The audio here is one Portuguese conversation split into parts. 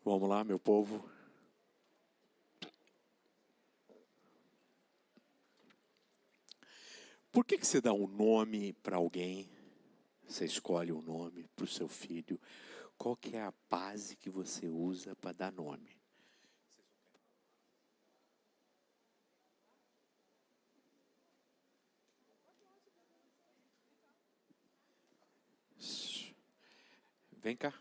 Vamos lá, meu povo. Por que você dá um nome para alguém? Você escolhe um nome para o seu filho. Qual que é a base que você usa para dar nome? Vem cá.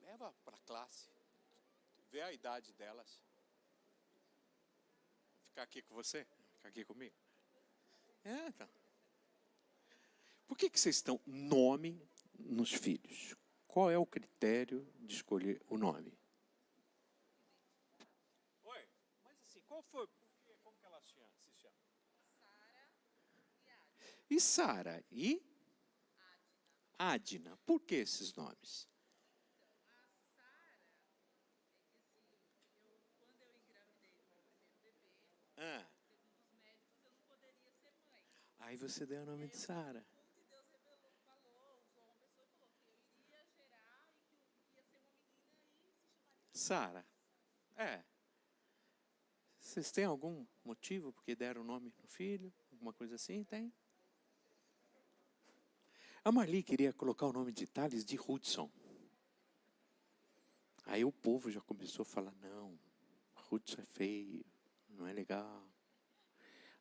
Leva para a classe. Vê a idade delas. Ficar aqui com você? Ficar aqui comigo? Então. Por que vocês estão nome nos filhos? Qual é o critério de escolher o nome? Oi, mas assim, qual foi? Como que ela se chama? E Sara e Adna. Por que esses nomes? Ah. Aí você deu o nome de Sara. Sara. É. Vocês têm algum motivo porque deram o nome no filho? Alguma coisa assim? Tem? A Marli queria colocar o nome de Thales de Hudson. Aí o povo já começou a falar, não, Hudson é feio, não é legal.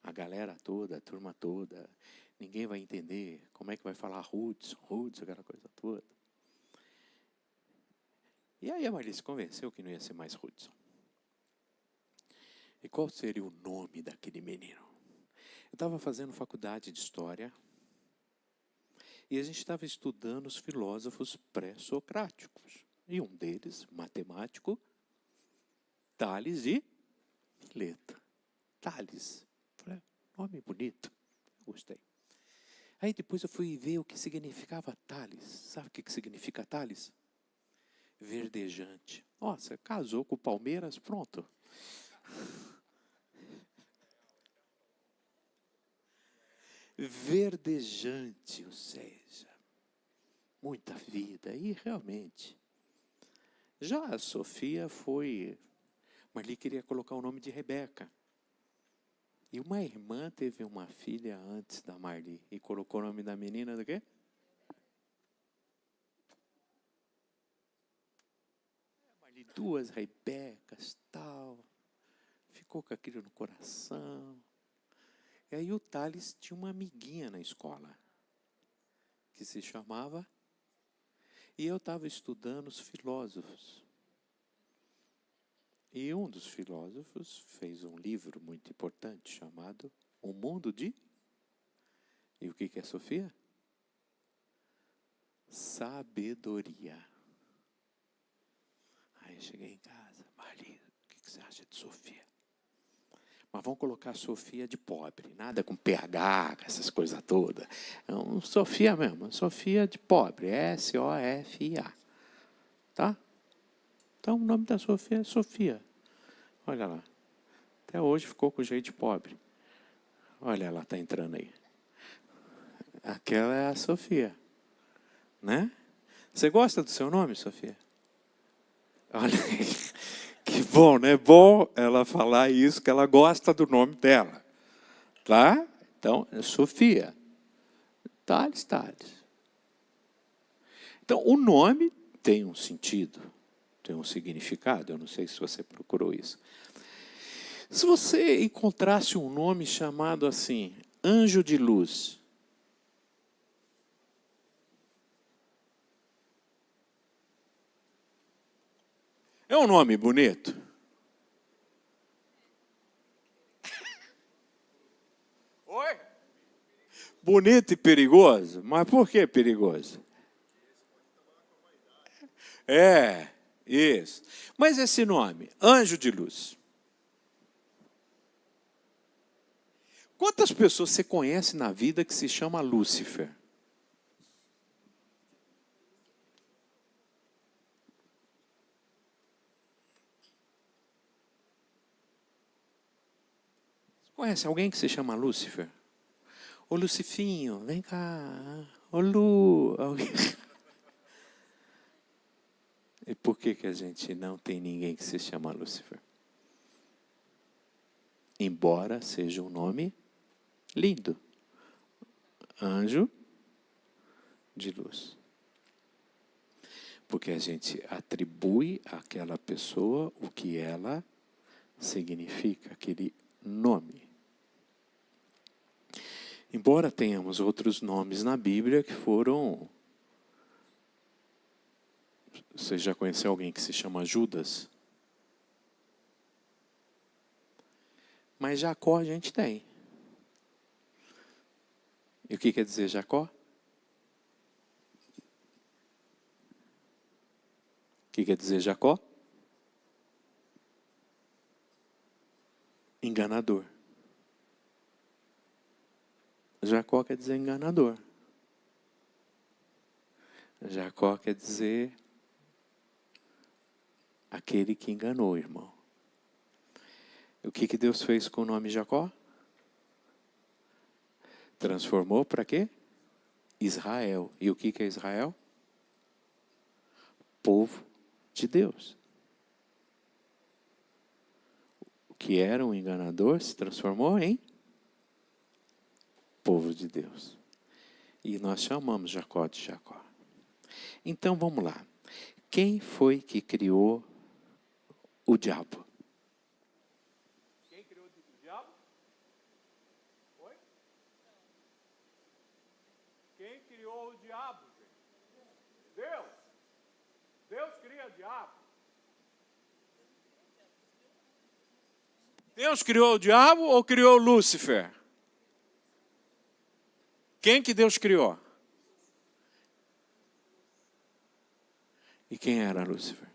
A galera toda, a turma toda, ninguém vai entender como é que vai falar Hudson, aquela coisa toda. E aí a Marli se convenceu que não ia ser mais Hudson. E qual seria o nome daquele menino? Eu estava fazendo faculdade de História e a gente estava estudando os filósofos pré-socráticos. E um deles, matemático, Tales de Mileto. Tales. Falei, nome bonito. Gostei. Aí depois eu fui ver o que significava Tales. Sabe o que significa Tales? Verdejante. Nossa, casou com o Palmeiras, pronto. Verdejante, ou seja, muita vida. E realmente, já a Sofia foi... Marli queria colocar o nome de Rebeca. E uma irmã teve uma filha antes da Marli e colocou o nome da menina do quê? Marli, duas Rebecas, tal. Ficou com aquilo no coração. E aí o Thales tinha uma amiguinha na escola que se chamava... E eu estava estudando os filósofos. E um dos filósofos fez um livro muito importante chamado O Mundo de... E o que é Sofia? Sabedoria. Aí eu cheguei em casa, Marli, o que você acha de Sofia? Mas vamos colocar Sofia de pobre, nada com PH, essas coisas todas. Então, Sofia mesmo, Sofia de pobre, S-O-F-I-A. Tá? Então o nome da Sofia é Sofia. Olha lá. Até hoje ficou com jeito de pobre. Olha, ela está entrando aí. Aquela é a Sofia. Né? Você gosta do seu nome, Sofia? Olha, que bom, né? Bom ela falar isso, que ela gosta do nome dela. Tá? Então, é Sofia. Thales. Então, o nome tem um sentido, tem um significado. Eu não sei se você procurou isso. Se você encontrasse um nome chamado assim, Anjo de Luz, é um nome bonito? Oi? Bonito e perigoso? Mas por que perigoso? É, isso. Mas esse nome, Anjo de Luz. Quantas pessoas você conhece na vida que se chama Lúcifer? Conhece alguém que se chama Lúcifer? Ô Lucifinho, vem cá. Ô Lu. Alguém... por que que a gente não tem ninguém que se chama Lúcifer? Embora seja um nome lindo. Anjo de luz. Porque a gente atribui àquela pessoa o que ela significa, aquele nome. Embora tenhamos outros nomes na Bíblia que foram... Você já conheceu alguém que se chama Judas? Mas Jacó a gente tem. E o que quer dizer Jacó? O que quer dizer Jacó? Enganador. Jacó quer dizer enganador. Jacó quer dizer aquele que enganou, irmão. O que Deus fez com o nome Jacó? Transformou para quê? Israel. E o que é Israel? Povo de Deus. O que era um enganador se transformou em povo de Deus. E nós chamamos Jacó de Jacó. Então vamos lá. Quem foi que criou o diabo? Quem criou o diabo? Oi? Quem criou o diabo, gente? Deus. Deus cria o diabo. Deus criou o diabo ou criou Lúcifer? Quem que Deus criou? E quem era Lúcifer?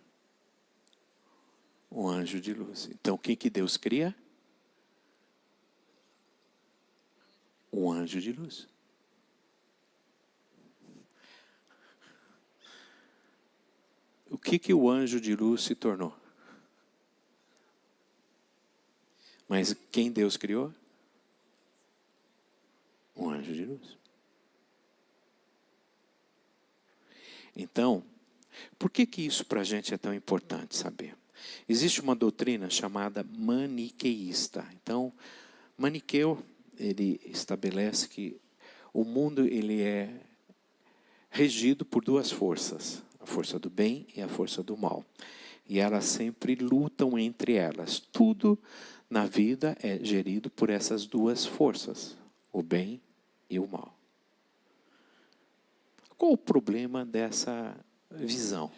Um anjo de luz. Então, quem que Deus cria? Um anjo de luz. O que o anjo de luz se tornou? Mas quem Deus criou? Um anjo de luz. Então, por que isso para a gente é tão importante saber? Existe uma doutrina chamada maniqueísta. Então, Maniqueu, ele estabelece que o mundo ele é regido por duas forças, a força do bem e a força do mal. E elas sempre lutam entre elas. Tudo na vida é gerido por essas duas forças, o bem e o mal. Qual o problema dessa visão?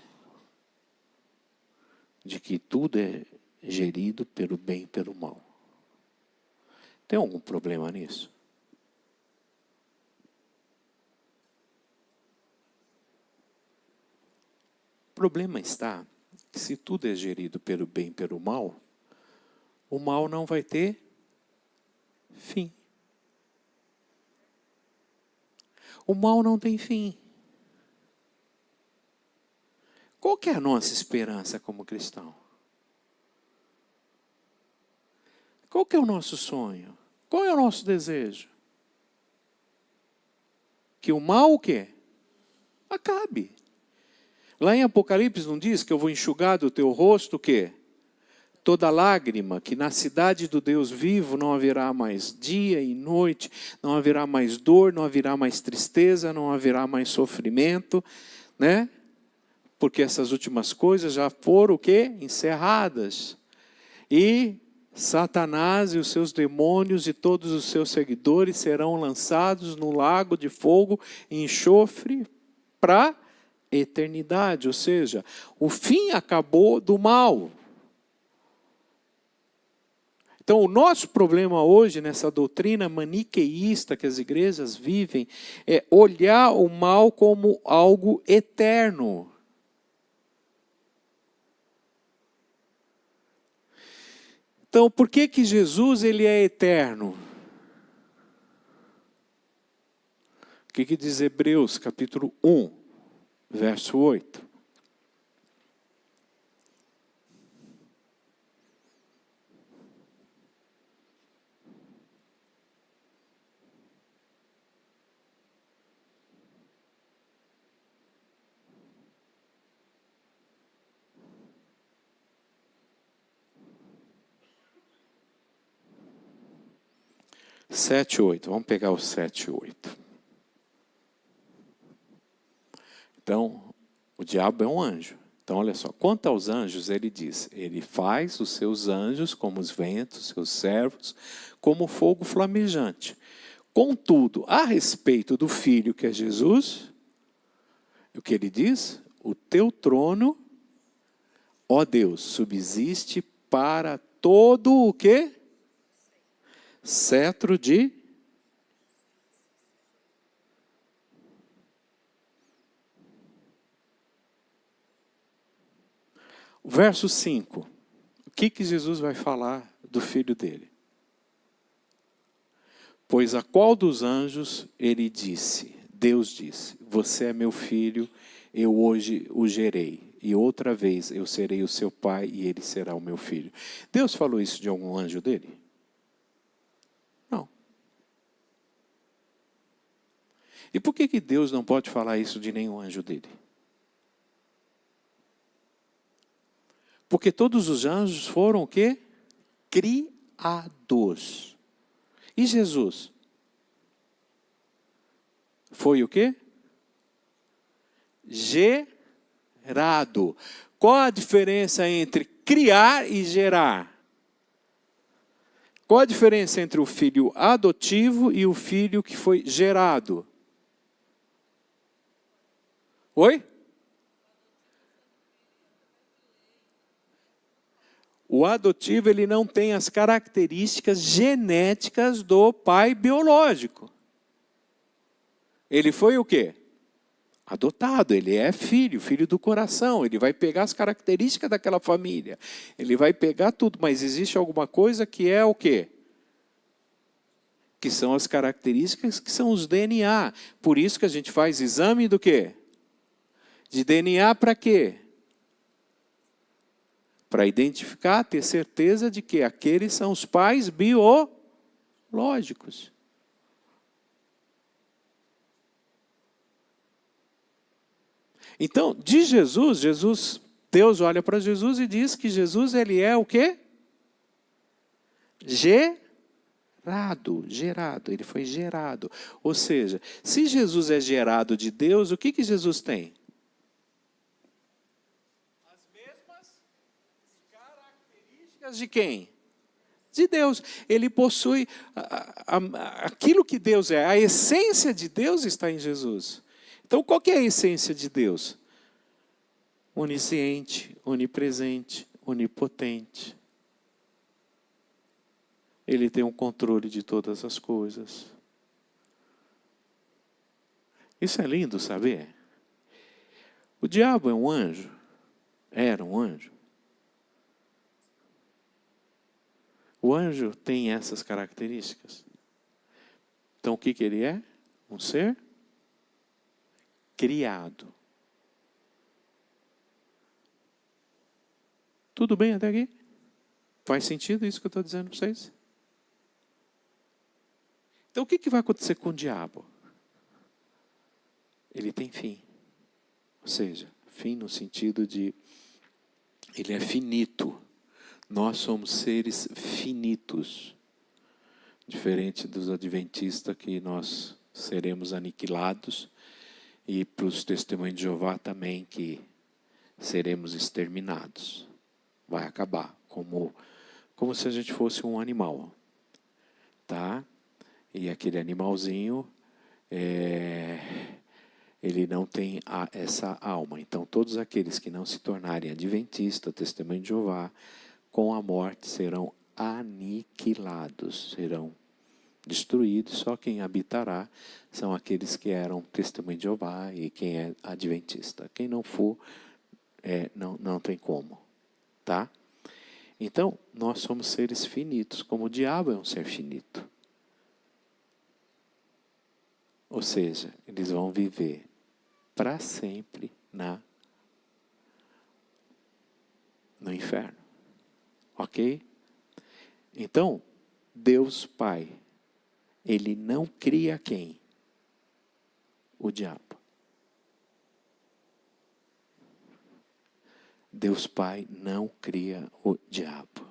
De que tudo é gerido pelo bem e pelo mal. Tem algum problema nisso? O problema está que se tudo é gerido pelo bem e pelo mal, o mal não vai ter fim. O mal não tem fim. Qual que é a nossa esperança como cristão? Qual que é o nosso sonho? Qual é o nosso desejo? Que o mal o quê? Acabe. Lá em Apocalipse não diz que eu vou enxugar do teu rosto o quê? Toda lágrima, que na cidade do Deus vivo não haverá mais dia e noite, não haverá mais dor, não haverá mais tristeza, não haverá mais sofrimento, né? Porque essas últimas coisas já foram o quê? Encerradas. E Satanás e os seus demônios e todos os seus seguidores serão lançados no lago de fogo e enxofre para eternidade. Ou seja, o fim acabou do mal. Então, o nosso problema hoje, nessa doutrina maniqueísta que as igrejas vivem, é olhar o mal como algo eterno. Então, por que Jesus ele é eterno? O que diz Hebreus, capítulo 1, verso 8? 7, 8. Vamos pegar o 7 e 8. Então, o diabo é um anjo. Então, olha só. Quanto aos anjos, ele diz, ele faz os seus anjos como os ventos, seus servos, como fogo flamejante. Contudo, a respeito do Filho, que é Jesus, o que ele diz? O teu trono, ó Deus, subsiste para todo o quê? Cetro de... Verso 5. O que Jesus vai falar do Filho dele? Pois a qual dos anjos ele disse, Deus disse, você é meu filho, eu hoje o gerei. E outra vez eu serei o seu pai e ele será o meu filho. Deus falou isso de algum anjo dele? Não. E por que Deus não pode falar isso de nenhum anjo dele? Porque todos os anjos foram o quê? Criados. E Jesus? Foi o quê? Gerado. Qual a diferença entre criar e gerar? Qual a diferença entre o filho adotivo e o filho que foi gerado? Oi? O adotivo, ele não tem as características genéticas do pai biológico. Ele foi o quê? Adotado, ele é filho, filho do coração. Ele vai pegar as características daquela família. Ele vai pegar tudo, mas existe alguma coisa que é o quê? Que são as características, que são os DNA. Por isso que a gente faz exame do quê? De DNA para quê? Para identificar, ter certeza de que aqueles são os pais biológicos. Então, de Jesus, Deus olha para Jesus e diz que Jesus, ele é o quê? Gerado, ele foi gerado. Ou seja, se Jesus é gerado de Deus, o que Jesus tem? De quem? De Deus. Ele possui aquilo que Deus é. A essência de Deus está em Jesus. Então, qual que é a essência de Deus? Onisciente, onipresente, onipotente. Ele tem o controle de todas as coisas. Isso é lindo saber. O diabo é um anjo? Era um anjo? O anjo tem essas características. Então, o que ele é? Um ser criado. Tudo bem até aqui? Faz sentido isso que eu estou dizendo para vocês? Então, o que vai acontecer com o diabo? Ele tem fim. Ou seja, fim no sentido de ele é finito. Nós somos seres finitos. Diferente dos adventistas, que nós seremos aniquilados. E para os testemunhos de Jeová também, que seremos exterminados. Vai acabar. Como se a gente fosse um animal. Tá? E aquele animalzinho, ele não tem essa alma. Então, todos aqueles que não se tornarem adventistas, testemunho de Jeová, com a morte serão aniquilados, serão destruídos. Só quem habitará são aqueles que eram testemunho de Jeová e quem é adventista. Quem não for, não tem como. Tá? Então, nós somos seres finitos, como o diabo é um ser finito. Ou seja, eles vão viver para sempre no inferno. Ok? Então, Deus Pai, Ele não cria quem? O diabo. Deus Pai não cria o diabo.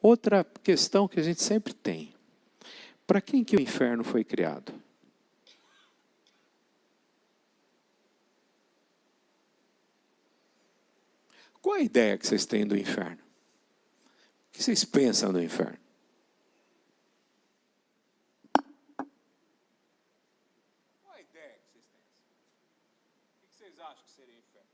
Outra questão que a gente sempre tem. Para quem que o inferno foi criado? Qual a ideia que vocês têm do inferno? O que vocês pensam do inferno? Qual a ideia que vocês têm? O que vocês acham que seria inferno?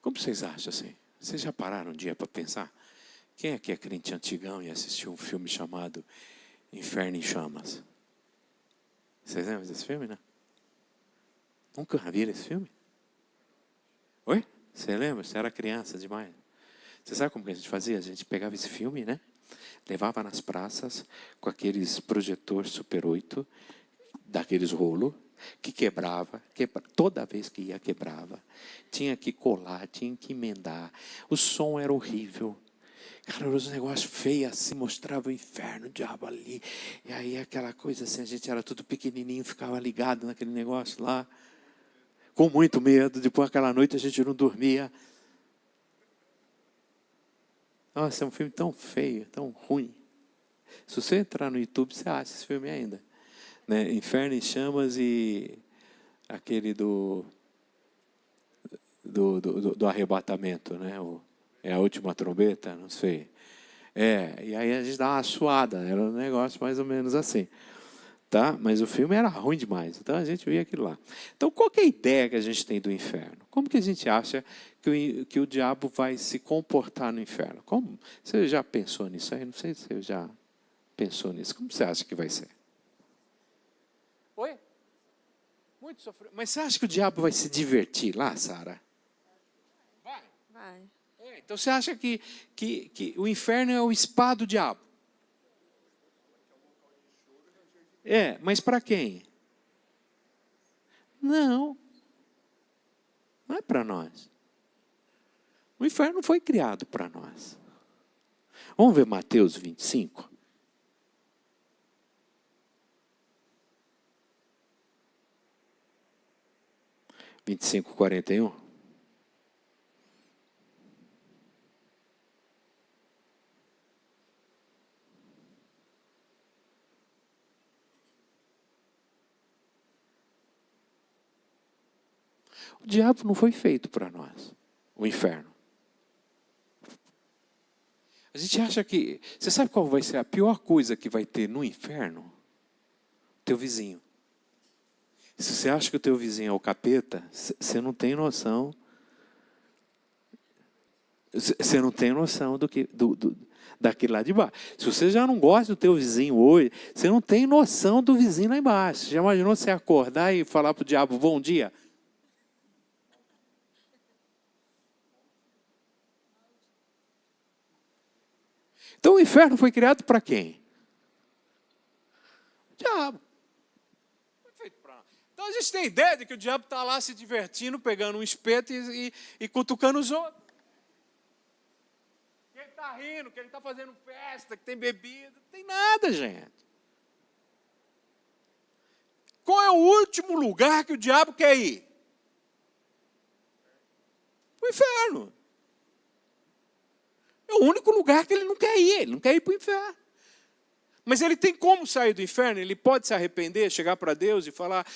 Como vocês acham assim? Vocês já pararam um dia para pensar? Quem aqui é crente antigão e assistiu um filme chamado Inferno em Chamas? Vocês lembram desse filme, né? Nunca viram esse filme? Oi? Você lembra? Você era criança demais. Você sabe como que a gente fazia? A gente pegava esse filme, né? Levava nas praças com aqueles projetor Super 8, daqueles rolos, que quebrava, toda vez que ia quebrava. Tinha que colar, tinha que emendar. O som era horrível. Cara, os negócios feios assim, mostrava o inferno, o diabo ali. E aí aquela coisa assim, a gente era tudo pequenininho, ficava ligado naquele negócio lá, com muito medo. Depois aquela noite a gente não dormia. Nossa, é um filme tão feio, tão ruim. Se você entrar no YouTube, você acha esse filme ainda. Né? Inferno em Chamas e aquele do arrebatamento, né? É a última trombeta, não sei. E aí a gente dá uma suada, era um negócio mais ou menos assim. Tá? Mas o filme era ruim demais, então a gente via aquilo lá. Então, qual que é a ideia que a gente tem do inferno? Como que a gente acha que o diabo vai se comportar no inferno? Como? Você já pensou nisso aí? Não sei se você já pensou nisso. Como você acha que vai ser? Oi? Muito sofrimento. Mas você acha que o diabo vai se divertir lá, Sara? Vai. Vai. Então você acha que o inferno é o spa do diabo? Mas para quem? Não. Não é para nós. O inferno não foi criado para nós. Vamos ver Mateus 25. (25:41). O diabo não foi feito para nós, o inferno. A gente acha que... Você sabe qual vai ser a pior coisa que vai ter no inferno? Teu vizinho. Se você acha que o teu vizinho é o capeta, você não tem noção. Você não tem noção daquele lá de baixo. Se você já não gosta do teu vizinho hoje, você não tem noção do vizinho lá embaixo. Você já imaginou você acordar e falar para o diabo, bom dia? Então o inferno foi criado para quem? O diabo. Então a gente tem ideia de que o diabo está lá se divertindo, pegando um espeto e cutucando os outros. Que ele está rindo, que ele está fazendo festa, que tem bebida. Não tem nada, gente. Qual é o último lugar que o diabo quer ir? O inferno. É o único lugar que ele não quer ir. Ele não quer ir para o inferno. Mas ele tem como sair do inferno? Ele pode se arrepender, chegar para Deus e falar,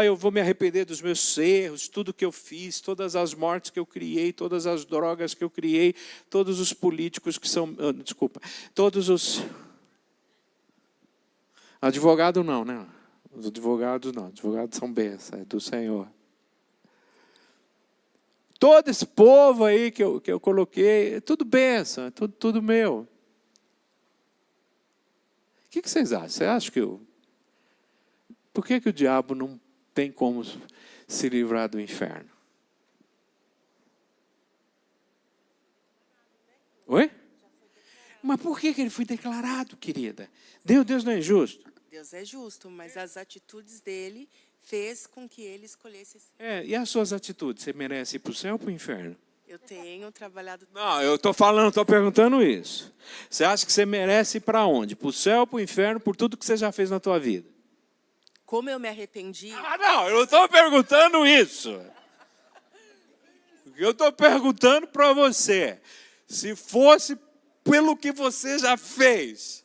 eu vou me arrepender dos meus erros, tudo que eu fiz, todas as mortes que eu criei, todas as drogas que eu criei, todos os políticos que são... todos os... Advogado não, né? Os advogados não. Advogados são bênçãos, é do Senhor. Todo esse povo aí que eu coloquei, é tudo bênção, é tudo meu. O que vocês acham? Você acha que por que o diabo não tem como se livrar do inferno? Oi? Mas por que ele foi declarado, querida? Deus não é justo? Deus é justo, mas as atitudes dele fez com que ele escolhesse esse... E as suas atitudes? Você merece ir para o céu ou para o inferno? Eu tenho trabalhado. Não, eu estou perguntando isso. Você acha que você merece ir para onde? Para o céu, para o inferno, por tudo que você já fez na tua vida? Como eu me arrependi, Ah, não, eu não estou perguntando isso. Eu estou perguntando para você, se fosse pelo que você já fez,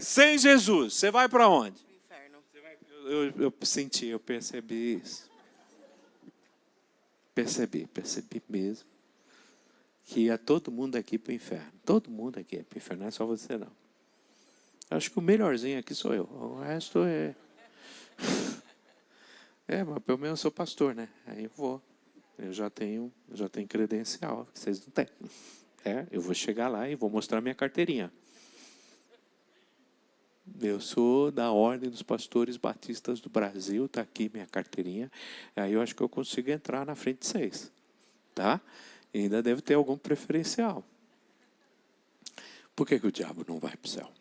sem Jesus, você vai para onde? no inferno. Eu senti, eu percebi isso. Percebi mesmo que ia todo mundo aqui para o inferno. Todo mundo aqui é para o inferno, não é só você não. Acho que o melhorzinho aqui sou eu. O resto é... mas pelo menos eu sou pastor, né? Aí eu vou. Eu já tenho credencial, que vocês não têm. Eu vou chegar lá e vou mostrar minha carteirinha. Eu sou da Ordem dos Pastores Batistas do Brasil, está aqui minha carteirinha. Aí eu acho que eu consigo entrar na frente de vocês. Tá? E ainda deve ter algum preferencial. Por que o diabo não vai para o céu?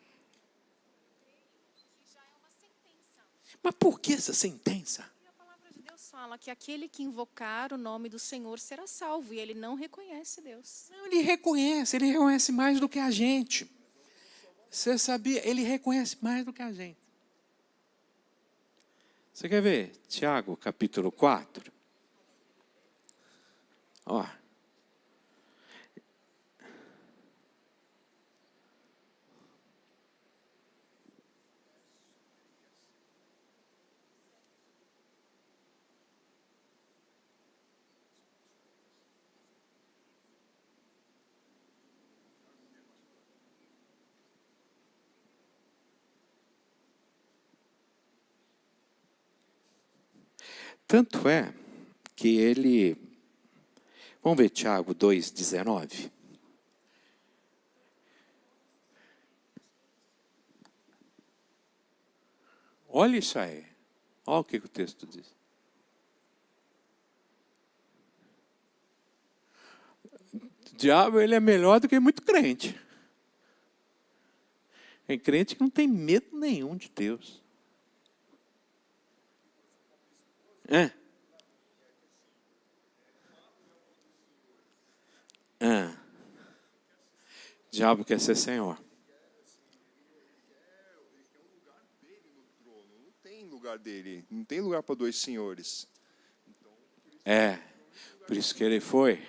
Mas por que essa sentença? A palavra de Deus fala que aquele que invocar o nome do Senhor será salvo, e ele não reconhece Deus. Não, ele reconhece mais do que a gente. Você sabia? Ele reconhece mais do que a gente. Você quer ver? Tiago, capítulo 4. Ó. Tanto é que ele... Vamos ver Tiago 2,19. Olha isso aí. Olha o que o texto diz. O diabo, ele é melhor do que muito crente. Tem crente que não tem medo nenhum de Deus. O diabo quer ser senhor. Não tem lugar dele, não tem lugar para dois senhores. Por isso que ele foi.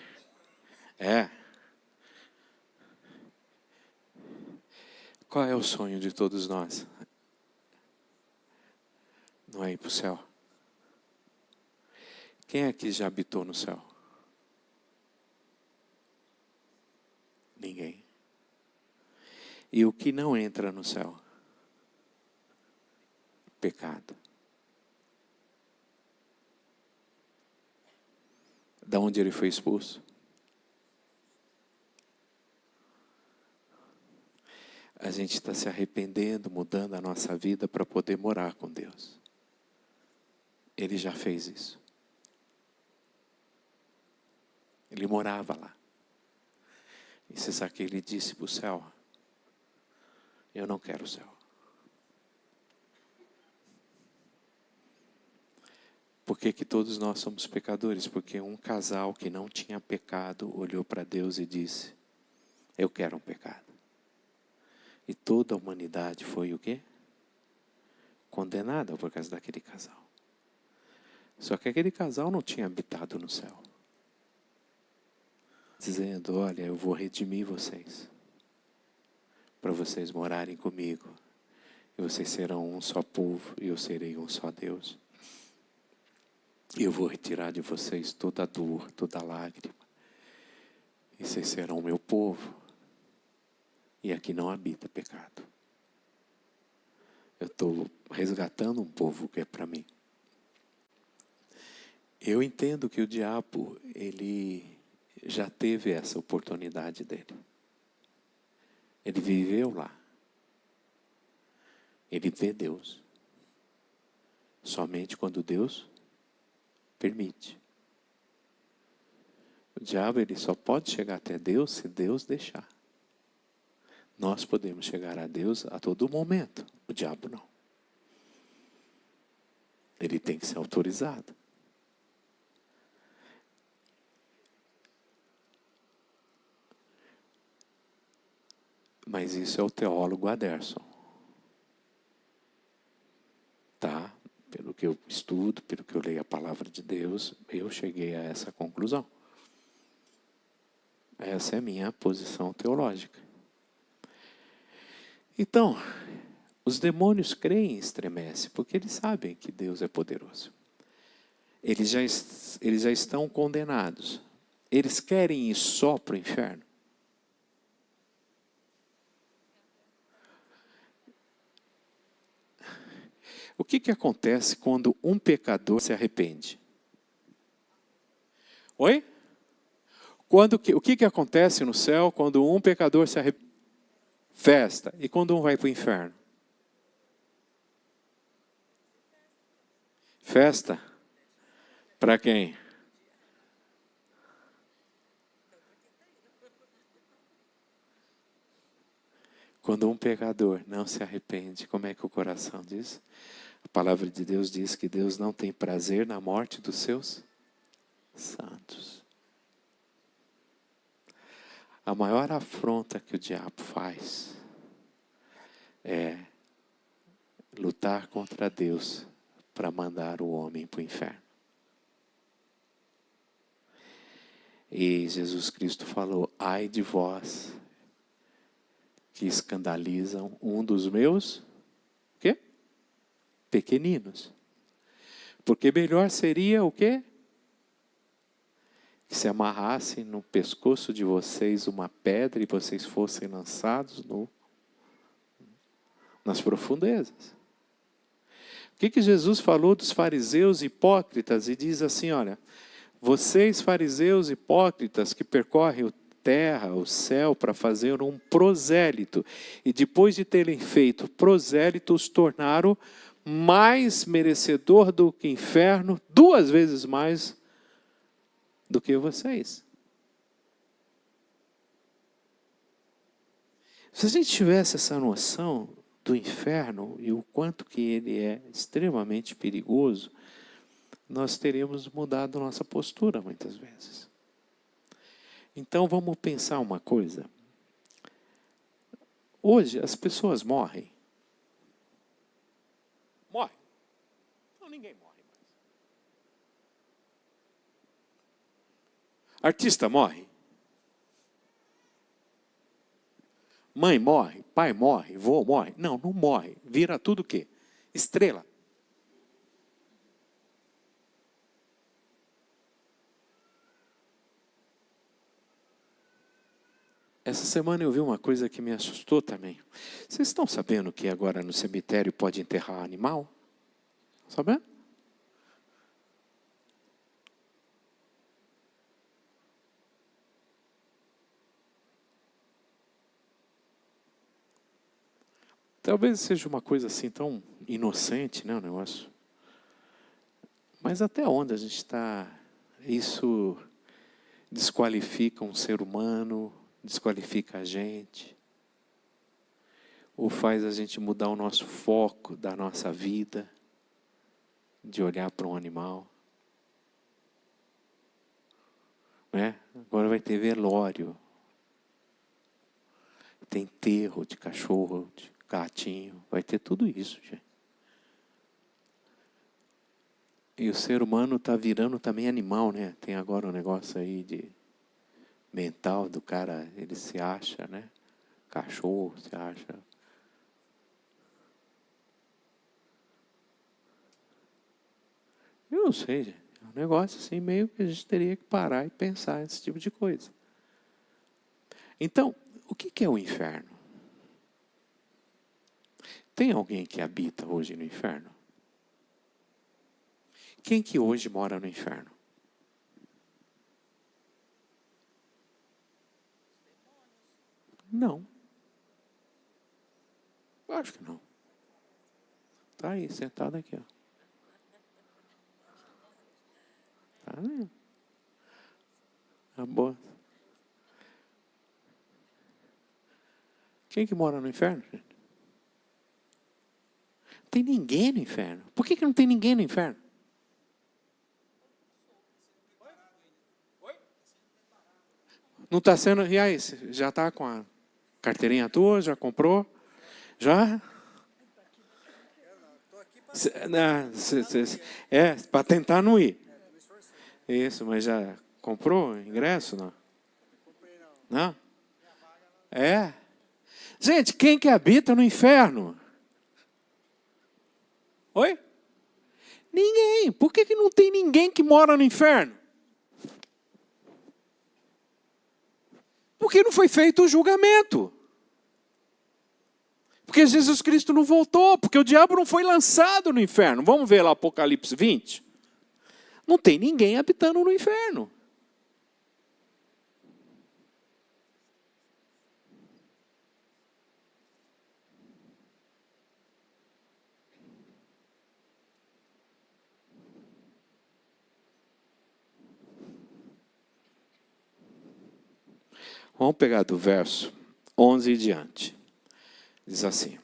Qual é o sonho de todos nós? Não é ir para o céu. Quem aqui já habitou no céu? Ninguém. E o que não entra no céu? Pecado. Da onde ele foi expulso? A gente está se arrependendo, mudando a nossa vida para poder morar com Deus. Ele já fez isso. Ele morava lá. E você sabe que ele disse para o céu? Eu não quero o céu. Por que que todos nós somos pecadores? Porque um casal que não tinha pecado olhou para Deus e disse, eu quero um pecado. E toda a humanidade foi o quê? Condenada por causa daquele casal. Só que aquele casal não tinha habitado no céu. Dizendo, olha, eu vou redimir vocês. Para vocês morarem comigo. E vocês serão um só povo, e eu serei um só Deus. E eu vou retirar de vocês toda a dor, toda a lágrima. E vocês serão o meu povo. E aqui não habita pecado. Eu estou resgatando um povo que é para mim. Eu entendo que o diabo, ele já teve essa oportunidade dele. Ele viveu lá. Ele vê Deus. Somente quando Deus permite. O diabo, ele só pode chegar até Deus se Deus deixar. Nós podemos chegar a Deus a todo momento. O diabo não. Ele tem que ser autorizado. Mas isso é o teólogo Aderson. Tá? Pelo que eu estudo, pelo que eu leio a palavra de Deus, eu cheguei a essa conclusão. Essa é a minha posição teológica. Então, os demônios creem e estremecem, porque eles sabem que Deus é poderoso. Eles já estão condenados. Eles querem ir só para o inferno? O que acontece quando um pecador se arrepende? Oi? O que acontece no céu quando um pecador se arrepende? Festa. E quando um vai para o inferno? Festa? Para quem? Quando um pecador não se arrepende, como é que o coração diz? A palavra de Deus diz que Deus não tem prazer na morte dos seus santos. A maior afronta que o diabo faz é lutar contra Deus para mandar o homem para o inferno. E Jesus Cristo falou: ai de vós que escandalizam um dos meus quê? Pequeninos. Porque melhor seria o quê? Que se amarrasse no pescoço de vocês uma pedra e vocês fossem lançados nas profundezas. O que Jesus falou dos fariseus hipócritas? E diz assim, olha, vocês fariseus hipócritas que percorrem a terra, o céu, para fazer um prosélito, e depois de terem feito prosélito, os tornaram mais merecedor do que inferno, 2 vezes mais do que vocês. Se a gente tivesse essa noção do inferno e o quanto que ele é extremamente perigoso, nós teríamos mudado nossa postura muitas vezes. Então vamos pensar uma coisa. Hoje as pessoas morrem. Morrem. Não, ninguém morre mais. Artista morre. Mãe morre, pai morre, vô morre. Não, não morre. Vira tudo o quê? Estrela. Essa semana eu vi uma coisa que me assustou também. Vocês estão sabendo que agora no cemitério pode enterrar animal? Sabendo? Talvez seja uma coisa assim tão inocente, né, o negócio. Mas até onde a gente está? Isso desqualifica um ser humano, desqualifica a gente, ou faz a gente mudar o nosso foco da nossa vida, de olhar para um animal. Né? Agora vai ter velório, tem enterro de cachorro, de gatinho, vai ter tudo isso, gente. E o ser humano está virando também animal, né? Tem agora um negócio aí de mental do cara, ele se acha, né? Cachorro, se acha. Eu não sei, gente. É um negócio assim, meio que a gente teria que parar e pensar nesse tipo de coisa. Então, o que é o inferno? Tem alguém que habita hoje no inferno? Quem que hoje mora no inferno? Não. Eu acho que não. Está aí, sentado aqui, ó. Tá vendo? Tá boa. Quem que mora no inferno, gente? Não tem ninguém no inferno. Por que não tem ninguém no inferno? Não está sendo... E aí, já está com a Carteirinha tua, já comprou? Já? Para tentar não ir. Isso, mas já comprou ingresso, não? Não? É. Gente, quem que habita no inferno? Oi? Ninguém. Por que não tem ninguém que mora no inferno? Porque não foi feito o julgamento. Porque Jesus Cristo não voltou, porque o diabo não foi lançado no inferno. Vamos ver lá Apocalipse 20. Não tem ninguém habitando no inferno. Vamos pegar do verso 11 e diante. Diz assim: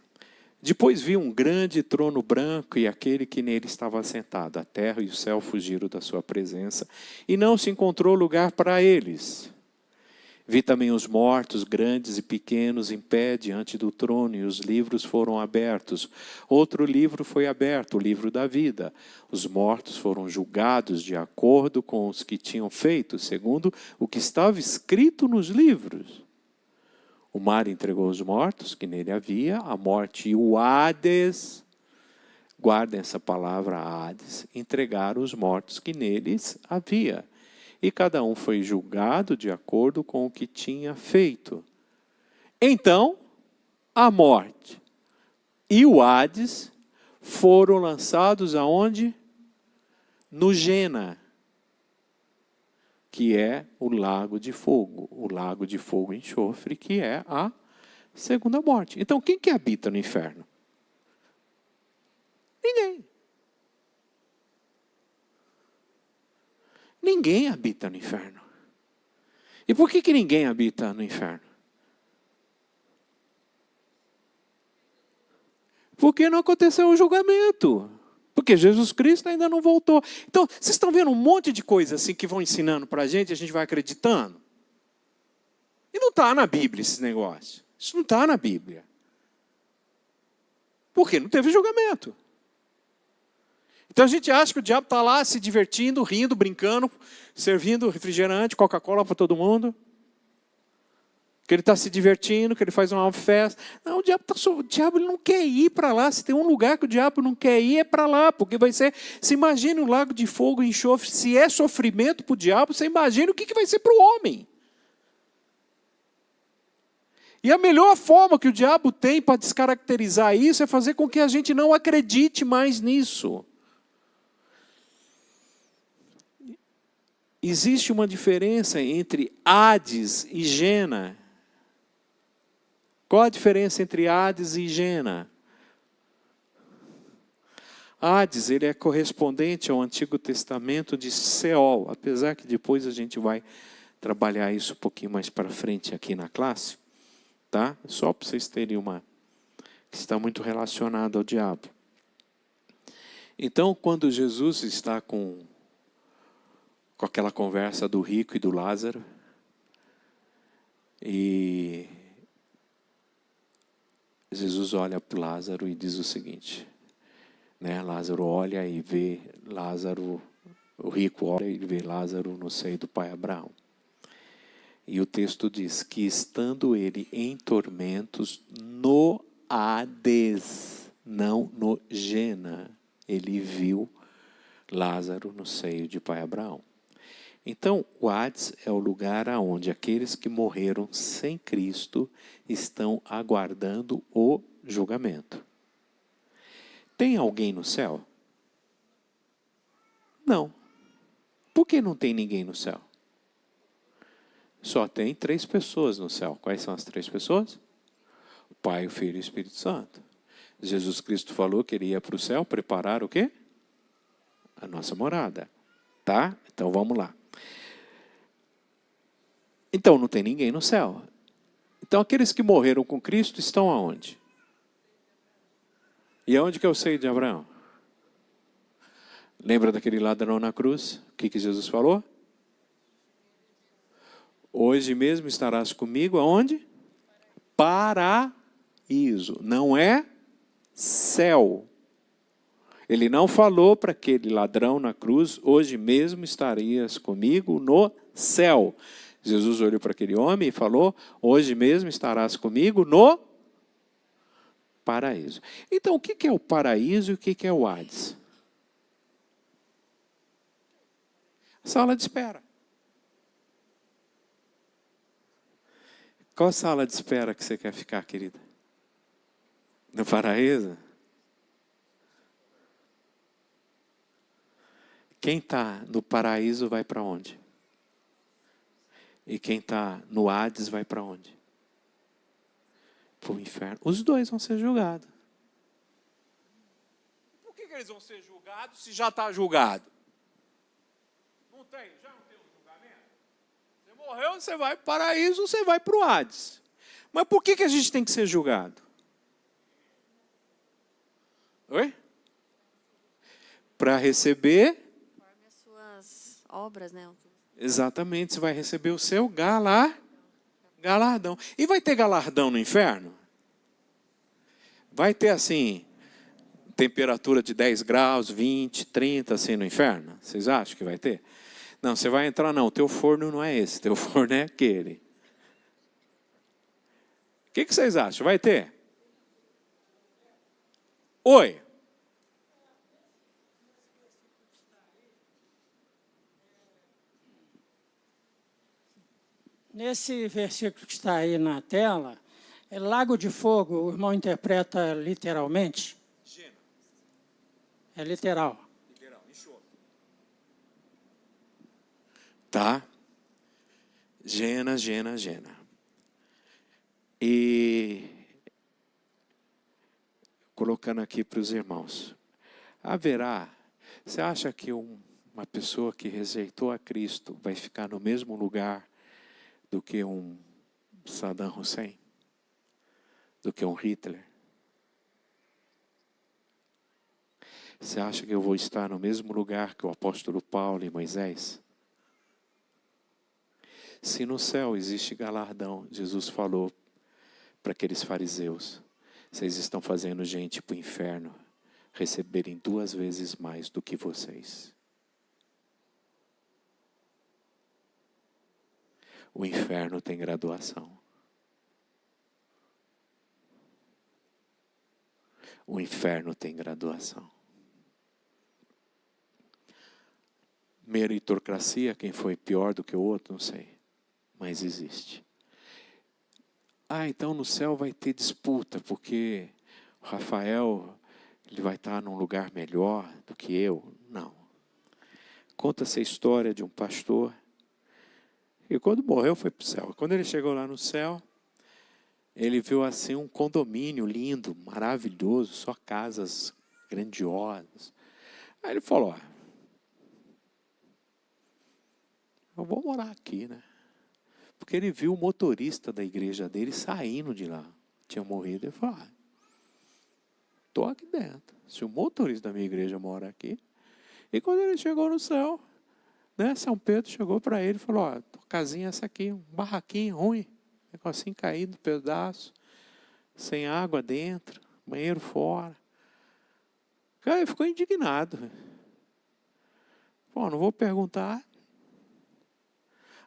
depois vi um grande trono branco e aquele que nele estava assentado. A terra e o céu fugiram da sua presença e não se encontrou lugar para eles. Vi também os mortos, grandes e pequenos, em pé diante do trono, e os livros foram abertos. Outro livro foi aberto, o livro da vida. Os mortos foram julgados de acordo com os que tinham feito, segundo o que estava escrito nos livros. O mar entregou os mortos que nele havia, a morte e o Hades, guardem essa palavra Hades, entregaram os mortos que neles havia. E cada um foi julgado de acordo com o que tinha feito. Então, a morte e o Hades foram lançados aonde? No Gena, que é o lago de fogo e enxofre, que é a segunda morte. Então, quem que habita no inferno? Ninguém. Ninguém habita no inferno. E por que ninguém habita no inferno? Porque não aconteceu o julgamento. Porque Jesus Cristo ainda não voltou. Então, vocês estão vendo um monte de coisas assim que vão ensinando para a gente vai acreditando? E não está na Bíblia esse negócio. Isso não está na Bíblia. Porque não teve julgamento. Então a gente acha que o diabo está lá se divertindo, rindo, brincando, servindo refrigerante, Coca-Cola para todo mundo. Que ele está se divertindo, que ele faz uma festa. Não, o diabo ele não quer ir para lá. Se tem um lugar que o diabo não quer ir, é para lá. Porque vai ser... Se imagine um lago de fogo e enxofre. Se é sofrimento para o diabo, você imagina o que vai ser para o homem. E a melhor forma que o diabo tem para descaracterizar isso é fazer com que a gente não acredite mais nisso. Existe uma diferença entre Hades e Gena. Qual a diferença entre Hades e Gena? Hades, ele é correspondente ao Antigo Testamento de Seol, apesar que depois a gente vai trabalhar isso um pouquinho mais para frente aqui na classe, tá? Só para vocês terem uma... que está muito relacionado ao diabo. Então, quando Jesus está com aquela conversa do rico e do Lázaro, e Jesus olha para Lázaro e diz o seguinte, né? Lázaro olha e vê Lázaro, o rico olha e vê Lázaro no seio do pai Abraão. E o texto diz que estando ele em tormentos no Hades, não no Gena, ele viu Lázaro no seio de pai Abraão. Então, o Hades é o lugar onde aqueles que morreram sem Cristo estão aguardando o julgamento. Tem alguém no céu? Não. Por que não tem ninguém no céu? Só tem 3 pessoas no céu. Quais são as 3 pessoas? O Pai, o Filho e o Espírito Santo. Jesus Cristo falou que ele ia para o céu preparar o quê? A nossa morada. Tá? Então vamos lá. Então não tem ninguém no céu. Então aqueles que morreram com Cristo estão aonde? E aonde que é o seio de Abraão? Lembra daquele ladrão na cruz? O que Jesus falou? Hoje mesmo estarás comigo aonde? paraíso, não é céu. Ele não falou para aquele ladrão na cruz, hoje mesmo estarias comigo no céu. Jesus olhou para aquele homem e falou, hoje mesmo estarás comigo no paraíso. Então, o que é o paraíso e o que é o Hades? Sala de espera. Qual sala de espera que você quer ficar, querida? No paraíso? Quem está no paraíso vai para onde? E quem está no Hades vai para onde? Para o inferno. Os dois vão ser julgados. Por que eles vão ser julgados se já está julgado? Não tem, já não tem um julgamento? Você morreu, você vai para o paraíso, você vai para o Hades. Mas por que a gente tem que ser julgado? Oi? Para receber... As suas obras, né? Exatamente, você vai receber o seu galardão. E vai ter galardão no inferno? Vai ter assim, temperatura de 10 graus, 20, 30, assim no inferno? Vocês acham que vai ter? Não, você vai entrar, não, o teu forno não é esse, teu forno é aquele. O que vocês acham? Vai ter? Oi? Nesse versículo que está aí na tela, é lago de fogo, o irmão interpreta literalmente? É literal. Tá? Gena. E colocando aqui para os irmãos. Haverá, você acha que uma pessoa que rejeitou a Cristo vai ficar no mesmo lugar do que um Saddam Hussein? Do que um Hitler? Você acha que eu vou estar no mesmo lugar que o apóstolo Paulo e Moisés? Se no céu existe galardão, Jesus falou para aqueles fariseus, vocês estão fazendo gente para o inferno receberem 2 vezes mais do que vocês. O inferno tem graduação. O inferno tem graduação. Meritocracia, quem foi pior do que o outro, não sei. Mas existe. Então no céu vai ter disputa, porque o Rafael ele vai estar num lugar melhor do que eu. Não. Conta-se a história de um pastor, e quando morreu foi para o céu. Quando ele chegou lá no céu, ele viu assim um condomínio lindo, maravilhoso, só casas grandiosas. Aí ele falou, eu vou morar aqui, né? Porque ele viu o motorista da igreja dele saindo de lá. Tinha morrido. Ele falou, estou aqui dentro. Se o motorista da minha igreja mora aqui. E quando ele chegou no céu, né, São Pedro chegou para ele e falou, casinha essa aqui, um barraquinho ruim, negocinho caído, pedaço, sem água dentro, banheiro fora. Cara, ele ficou indignado. Não vou perguntar.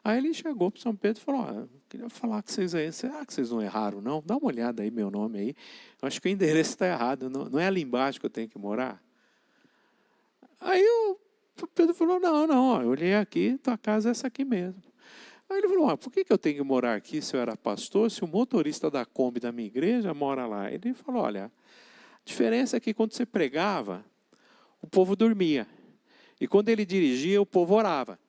Aí ele chegou para São Pedro e falou, queria falar com vocês aí, será que vocês não erraram não? Dá uma olhada aí, meu nome aí. Eu acho que o endereço está errado, não é ali embaixo que eu tenho que morar? Aí o Pedro falou, não, eu olhei aqui, tua casa é essa aqui mesmo. Aí ele falou, por que eu tenho que morar aqui se eu era pastor, se o motorista da Kombi da minha igreja mora lá? Ele falou, olha, a diferença é que quando você pregava, o povo dormia. E quando ele dirigia, o povo orava.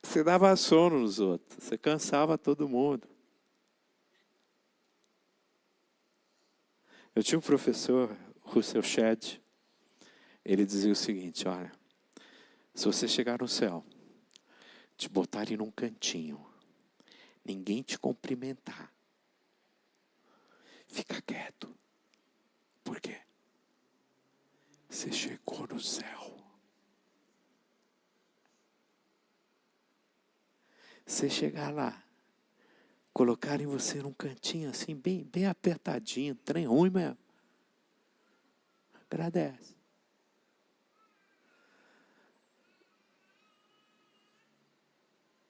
Você dava sono nos outros, você cansava todo mundo. Eu tinha um professor, Russell Shedd, ele dizia o seguinte, olha, se você chegar no céu, te botarem num cantinho, ninguém te cumprimentar, fica quieto. Por quê? Você chegou no céu. Você chegar lá, colocarem você num cantinho assim, bem apertadinho, trem ruim mesmo. Agradece.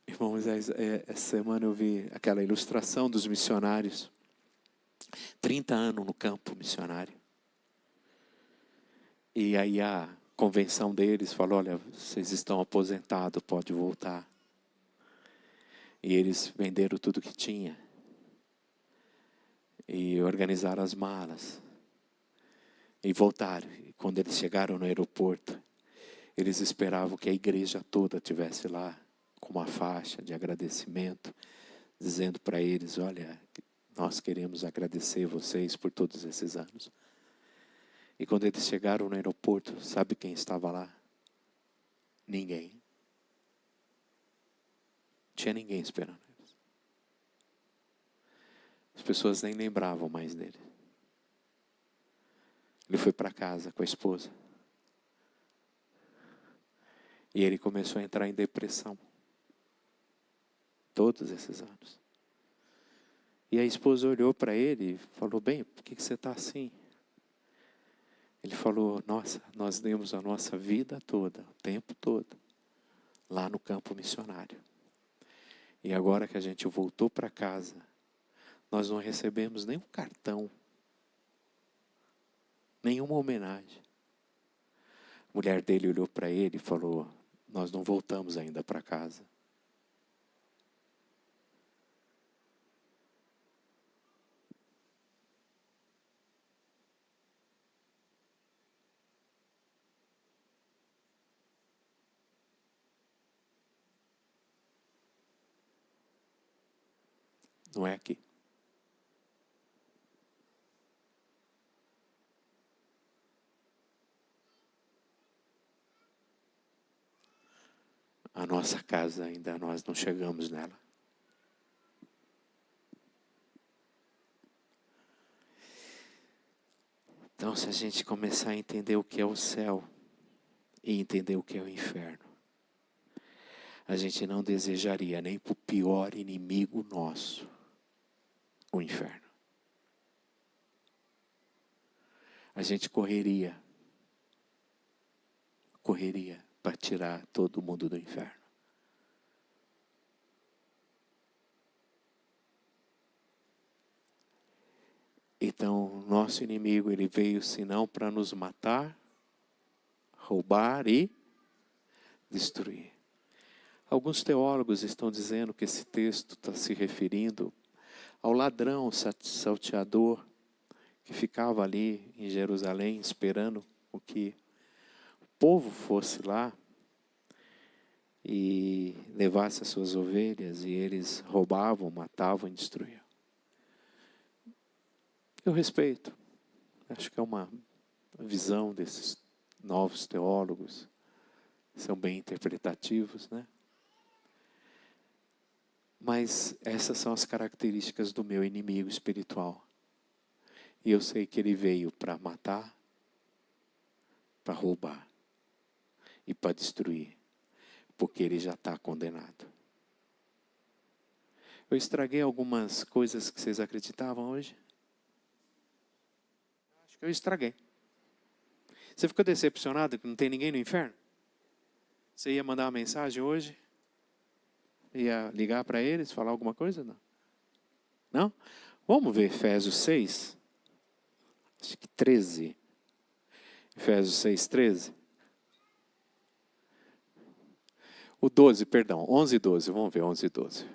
Irmãos, essa semana eu vi aquela ilustração dos missionários. 30 anos no campo missionário. E aí a convenção deles falou, olha, vocês estão aposentados, pode voltar. E eles venderam tudo que tinha. E organizaram as malas. E voltaram. E quando eles chegaram no aeroporto, eles esperavam que a igreja toda estivesse lá, com uma faixa de agradecimento, dizendo para eles, olha, nós queremos agradecer vocês por todos esses anos. E quando eles chegaram no aeroporto, sabe quem estava lá? Ninguém. Não tinha ninguém esperando eles. As pessoas nem lembravam mais dele. Ele foi para casa com a esposa. E ele começou a entrar em depressão. Todos esses anos. E a esposa olhou para ele e falou, bem, por que você está assim? Ele falou, nossa, nós demos a nossa vida toda, o tempo todo, lá no campo missionário. E agora que a gente voltou para casa, nós não recebemos nenhum cartão, nenhuma homenagem. A mulher dele olhou para ele e falou, nós não voltamos ainda para casa. Não é aqui. A nossa casa ainda nós não chegamos nela. Então, se a gente começar a entender o que é o céu e entender o que é o inferno, a gente não desejaria nem para o pior inimigo nosso o inferno. A gente correria para tirar todo mundo do inferno. Então, nosso inimigo, ele veio senão para nos matar, roubar e destruir. Alguns teólogos estão dizendo que esse texto está se referindo ao ladrão salteador que ficava ali em Jerusalém esperando o que o povo fosse lá e levasse as suas ovelhas, e eles roubavam, matavam e destruíam. Eu respeito. Acho que é uma visão desses novos teólogos. São bem interpretativos, né? Mas essas são as características do meu inimigo espiritual. E eu sei que ele veio para matar, para roubar e para destruir, porque ele já está condenado. Eu estraguei algumas coisas que vocês acreditavam hoje? Acho que eu estraguei. Você ficou decepcionado que não tem ninguém no inferno? Você ia mandar uma mensagem hoje? Ia ligar para eles, falar alguma coisa? Não? Não? Vamos ver Efésios 6. Acho que 13. Efésios 6, 13. O 12, perdão. 11 e 12. Vamos ver 11 e 12.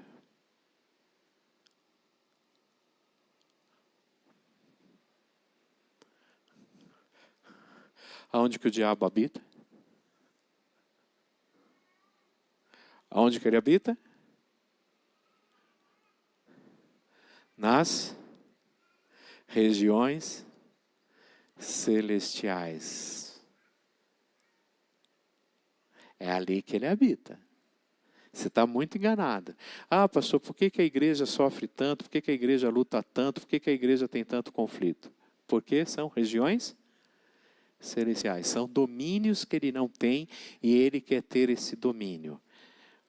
Aonde que o diabo habita? Aonde que ele habita? Nas regiões celestiais. É ali que ele habita. Você está muito enganado. Ah, pastor, por que a igreja sofre tanto? Por que a igreja luta tanto? Por que a igreja tem tanto conflito? Porque são regiões celestiais. São domínios que ele não tem e ele quer ter esse domínio.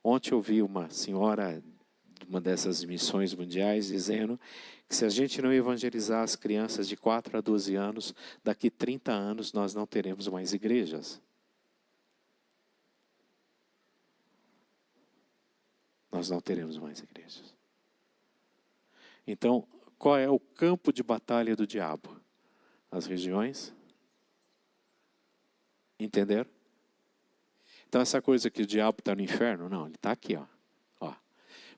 Ontem eu vi uma senhora de uma dessas missões mundiais dizendo que se a gente não evangelizar as crianças de 4 a 12 anos, daqui 30 anos nós não teremos mais igrejas. Nós não teremos mais igrejas. Então, qual é o campo de batalha do diabo? As regiões? Entenderam? Então, essa coisa que o diabo está no inferno, não, ele está aqui, ó.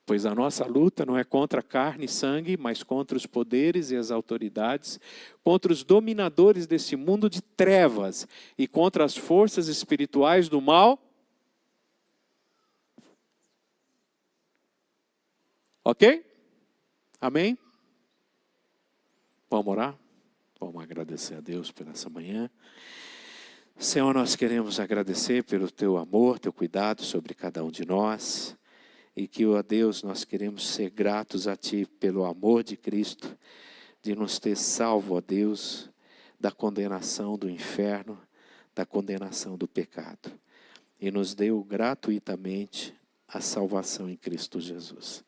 Pois a nossa luta não é contra carne e sangue, mas contra os poderes e as autoridades, contra os dominadores desse mundo de trevas e contra as forças espirituais do mal. Ok? Amém? Vamos orar? Vamos agradecer a Deus por essa manhã. Senhor, nós queremos agradecer pelo teu amor, teu cuidado sobre cada um de nós. E que, ó Deus, nós queremos ser gratos a Ti pelo amor de Cristo, de nos ter salvo, ó Deus, da condenação do inferno, da condenação do pecado. E nos deu gratuitamente a salvação em Cristo Jesus.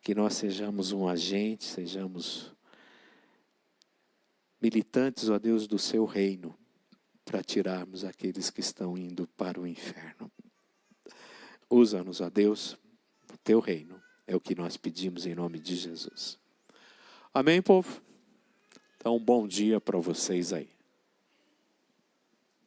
Que nós sejamos um agente, sejamos militantes, ó Deus, do Seu reino, para tirarmos aqueles que estão indo para o inferno. Usa-nos, ó Deus, o Teu reino. É o que nós pedimos em nome de Jesus. Amém, povo? Então, um bom dia para vocês aí.